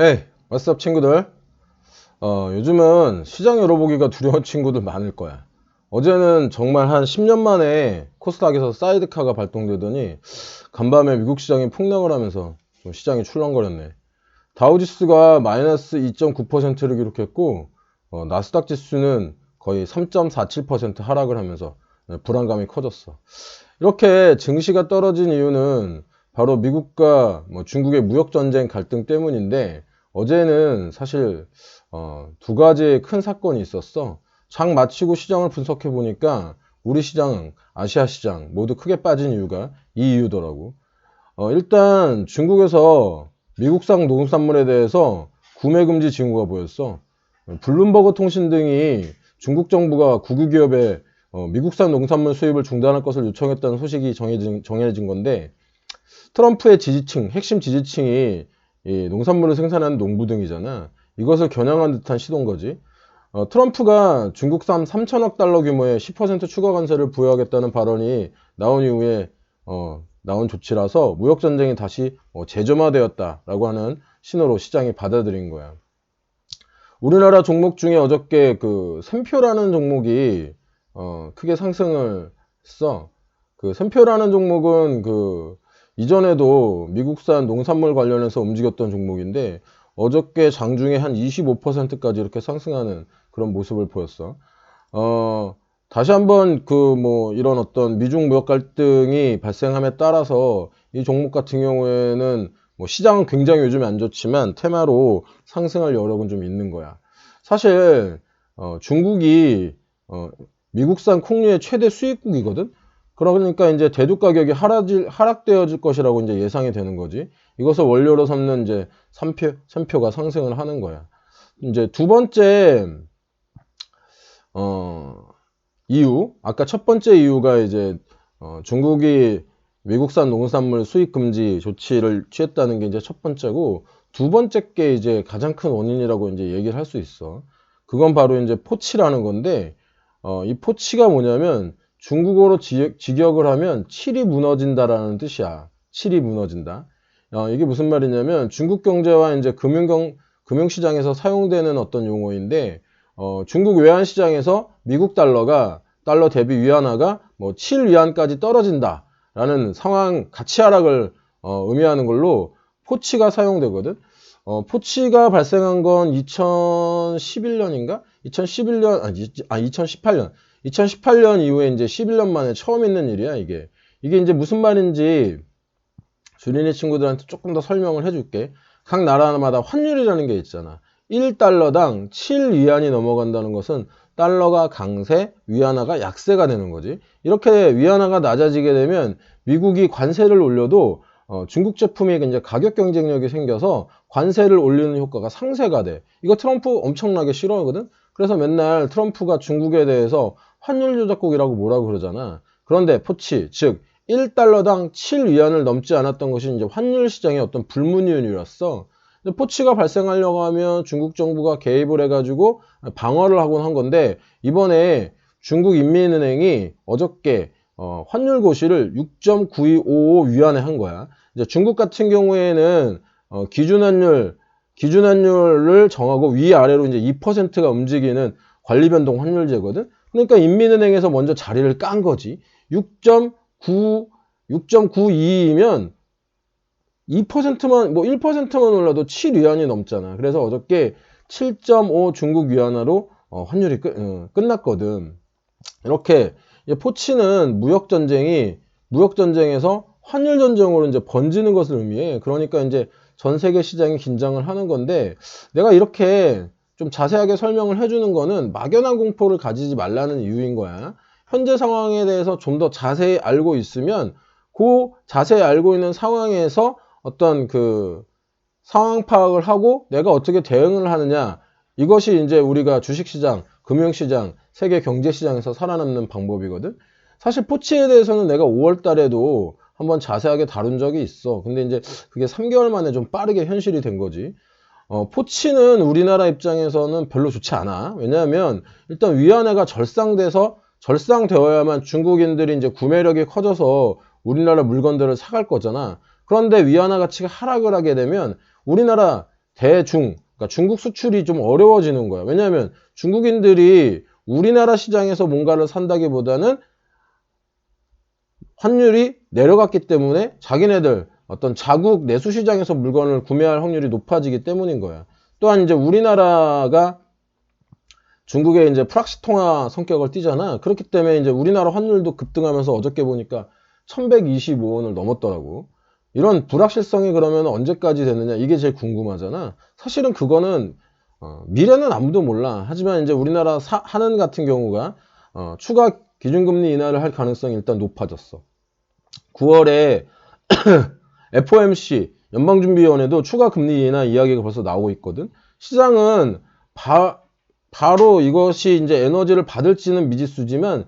헤이, 왓츠업 친구들. 요즘은 시장 열어보기가 두려운 친구들 많을 거야. 어제는 정말 한 10년 만에 코스닥에서 사이드카가 발동되더니 간밤에 미국 시장이 폭락을 하면서 좀 시장이 출렁거렸네. 다우지수가 마이너스 2.9%를 기록했고 나스닥 지수는 거의 3.47% 하락을 하면서 불안감이 커졌어. 이렇게 증시가 떨어진 이유는 바로 미국과 중국의 무역전쟁 갈등 때문인데, 어제는 사실 두 가지의 큰 사건이 있었어. 장 마치고 시장을 분석해 보니까 우리 시장, 아시아 시장 모두 크게 빠진 이유가 이 이유더라고. 일단 중국에서 미국산 농산물에 대해서 구매 금지 징후가 보였어. 블룸버그 통신 등이 중국 정부가 국유기업에 미국산 농산물 수입을 중단할 것을 요청했다는 소식이 정해진 건데, 트럼프의 지지층, 핵심 지지층이 이 농산물을 생산하는 농부 등이잖아. 이것을 겨냥한 듯한 시도인 거지. 트럼프가 중국산 3천억 달러 규모의 10% 추가 관세를 부여하겠다는 발언이 나온 이후에 나온 조치라서 무역전쟁이 다시 재점화되었다라고 하는 신호로 시장이 받아들인 거야. 우리나라 종목 중에 어저께 그 샘표라는 종목이 크게 상승을 했어. 그 샘표라는 종목은 그 이전에도 미국산 농산물 관련해서 움직였던 종목인데, 어저께 장중에 한 25%까지 이렇게 상승하는 그런 모습을 보였어. 다시 한번 이런 어떤 미중 무역 갈등이 발생함에 따라서 이 종목 같은 경우에는 시장은 굉장히 요즘에 안 좋지만 테마로 상승할 여력은 좀 있는 거야. 사실 중국이 미국산 콩류의 최대 수입국이거든. 그러니까 이제 대두 가격이 하락되어질 것이라고 이제 예상이 되는 거지. 이것을 원료로 삼는 이제 샘표가 상승을 하는 거야. 이제 두 번째 이유, 아까 첫 번째 이유가 이제 중국이 미국산 농산물 수입 금지 조치를 취했다는 게 이제 첫 번째고, 두 번째 게 이제 가장 큰 원인이라고 이제 얘기를 할 수 있어. 그건 바로 이제 포치라는 건데, 이 포치가 뭐냐면 중국어로 직역을 하면 칠이 무너진다라는 뜻이야. 칠이 무너진다. 이게 무슨 말이냐면 중국 경제와 이제 금융시장에서 사용되는 어떤 용어인데, 중국 외환시장에서 미국 달러 대비 위안화가 7위안까지 떨어진다라는 상황 가치 하락을 의미하는 걸로 포치가 사용되거든. 포치가 발생한 건 2011년인가? 2018년. 2018년 이후에 이제 11년 만에 처음 있는 일이야, 이게. 이게 이제 무슨 말인지 주린이 친구들한테 조금 더 설명을 해줄게. 각 나라마다 환율이라는 게 있잖아. 1달러당 7위안이 넘어간다는 것은 달러가 강세, 위안화가 약세가 되는 거지. 이렇게 위안화가 낮아지게 되면 미국이 관세를 올려도 중국 제품이 이제 가격 경쟁력이 생겨서 관세를 올리는 효과가 상쇄가 돼. 이거 트럼프 엄청나게 싫어하거든. 그래서 맨날 트럼프가 중국에 대해서 환율 조작국이라고 뭐라고 그러잖아. 그런데 포치, 즉 1달러당 7위안을 넘지 않았던 것이 이제 환율 시장의 어떤 불문율이었어. 포치가 발생하려고 하면 중국 정부가 개입을 해가지고 방어를 하곤 한 건데, 이번에 중국 인민은행이 어저께 환율 고시를 6.9255위안에 한 거야. 이제 중국 같은 경우에는 기준환율을 정하고 위아래로 이제 2%가 움직이는 관리변동 환율제거든. 그러니까 인민은행에서 먼저 자리를 깐 거지. 6.92이면 2%만 1%만 올라도 7위안이 넘잖아. 그래서 어저께 7.5 중국 위안화로 환율이 끝났거든. 이렇게 포치는 무역전쟁에서 환율 전쟁으로 이제 번지는 것을 의미해. 그러니까 이제 전 세계 시장이 긴장을 하는 건데, 내가 이렇게 좀 자세하게 설명을 해주는 거는 막연한 공포를 가지지 말라는 이유인 거야. 현재 상황에 대해서 좀 더 자세히 알고 있으면 그 자세히 알고 있는 상황에서 어떤 그 상황 파악을 하고 내가 어떻게 대응을 하느냐, 이것이 이제 우리가 주식시장, 금융시장, 세계 경제시장에서 살아남는 방법이거든. 사실 포치에 대해서는 내가 5월 달에도 한번 자세하게 다룬 적이 있어. 근데 이제 그게 3개월 만에 좀 빠르게 현실이 된 거지. 포치는 우리나라 입장에서는 별로 좋지 않아. 왜냐하면 일단 위안화가 절상되어야만 중국인들이 이제 구매력이 커져서 우리나라 물건들을 사갈 거잖아. 그런데 위안화 가치가 하락을 하게 되면 우리나라 대중, 그러니까 중국 수출이 좀 어려워지는 거야. 왜냐하면 중국인들이 우리나라 시장에서 뭔가를 산다기보다는 환율이 내려갔기 때문에 자기네들 어떤 자국 내수 시장에서 물건을 구매할 확률이 높아지기 때문인 거야. 또한 이제 우리나라가 중국의 이제 프락시 통화 성격을 띠잖아. 그렇기 때문에 이제 우리나라 환율도 급등하면서 어저께 보니까 1125원을 넘었더라고. 이런 불확실성이 그러면 언제까지 되느냐, 이게 제일 궁금하잖아. 사실은 그거는 미래는 아무도 몰라. 하지만 이제 우리나라 한은 같은 경우가 추가 기준금리 인하를 할 가능성이 일단 높아졌어. 9월에 FOMC 연방준비위원회도 추가 금리 인하 이야기가 벌써 나오고 있거든. 시장은 바로 이것이 이제 에너지를 받을지는 미지수지만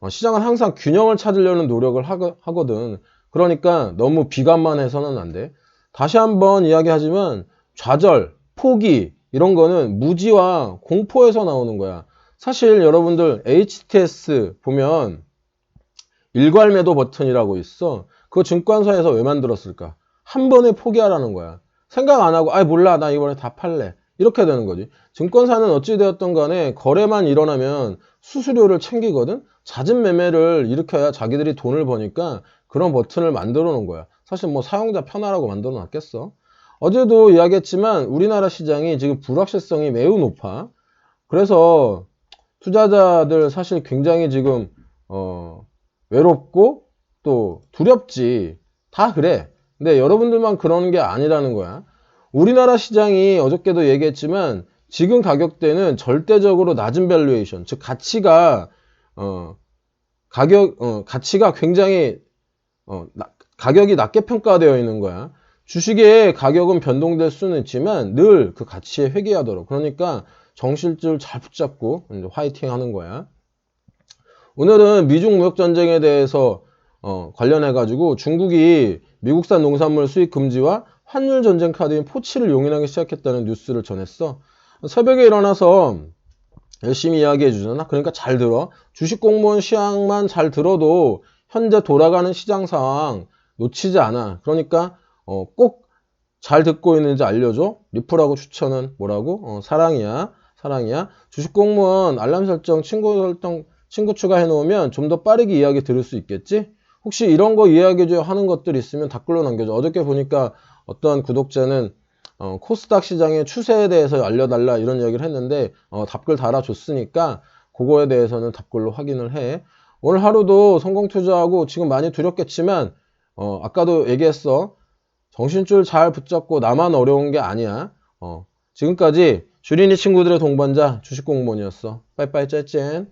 시장은 항상 균형을 찾으려는 노력을 하거든. 그러니까 너무 비관만해서는 안 돼. 다시 한번 이야기하지만 좌절, 포기 이런 거는 무지와 공포에서 나오는 거야. 사실 여러분들 HTS 보면 일괄 매도 버튼이라고 있어. 그거 증권사에서 왜 만들었을까? 한 번에 포기하라는 거야. 생각 안 하고 몰라 나 이번에 다 팔래. 이렇게 되는 거지. 증권사는 어찌되었던 간에 거래만 일어나면 수수료를 챙기거든. 잦은 매매를 일으켜야 자기들이 돈을 버니까 그런 버튼을 만들어 놓은 거야. 사실 뭐 사용자 편하라고 만들어 놨겠어. 어제도 이야기했지만 우리나라 시장이 지금 불확실성이 매우 높아. 그래서 투자자들 사실 굉장히 지금 외롭고 또 두렵지. 다 그래. 근데 여러분들만 그러는 게 아니라는 거야. 우리나라 시장이 어저께도 얘기했지만 지금 가격대는 절대적으로 낮은 밸류에이션, 즉 가치가 가치가 굉장히 가격이 낮게 평가되어 있는 거야. 주식의 가격은 변동될 수는 있지만 늘 그 가치에 회귀하도록. 그러니까 정실줄 잘 붙잡고 이제 화이팅 하는 거야. 오늘은 미중 무역 전쟁에 대해서 관련해 가지고 중국이 미국산 농산물 수입 금지와 환율 전쟁 카드인 포치를 용인하기 시작했다는 뉴스를 전했어. 새벽에 일어나서 열심히 이야기해 주잖아. 그러니까 잘 들어. 주식 공무원 시황만 잘 들어도 현재 돌아가는 시장 상황 놓치지 않아. 그러니까 꼭 잘 듣고 있는지 알려줘. 리플하고 추천은 뭐라고? 사랑이야. 사랑이야. 주식 공무원 알람 설정, 친구 추가해 놓으면 좀 더 빠르게 이야기 들을 수 있겠지? 혹시 이런 거 이야기해줘야 하는 것들 있으면 댓글로 남겨줘. 어저께 보니까 어떤 구독자는 코스닥 시장의 추세에 대해서 알려달라 이런 이야기를 했는데 답글 달아줬으니까 그거에 대해서는 답글로 확인을 해. 오늘 하루도 성공 투자하고 지금 많이 두렵겠지만 아까도 얘기했어. 정신줄 잘 붙잡고 나만 어려운 게 아니야. 지금까지 주린이 친구들의 동반자 주식공무원이었어. 빠이빠이 짜짠.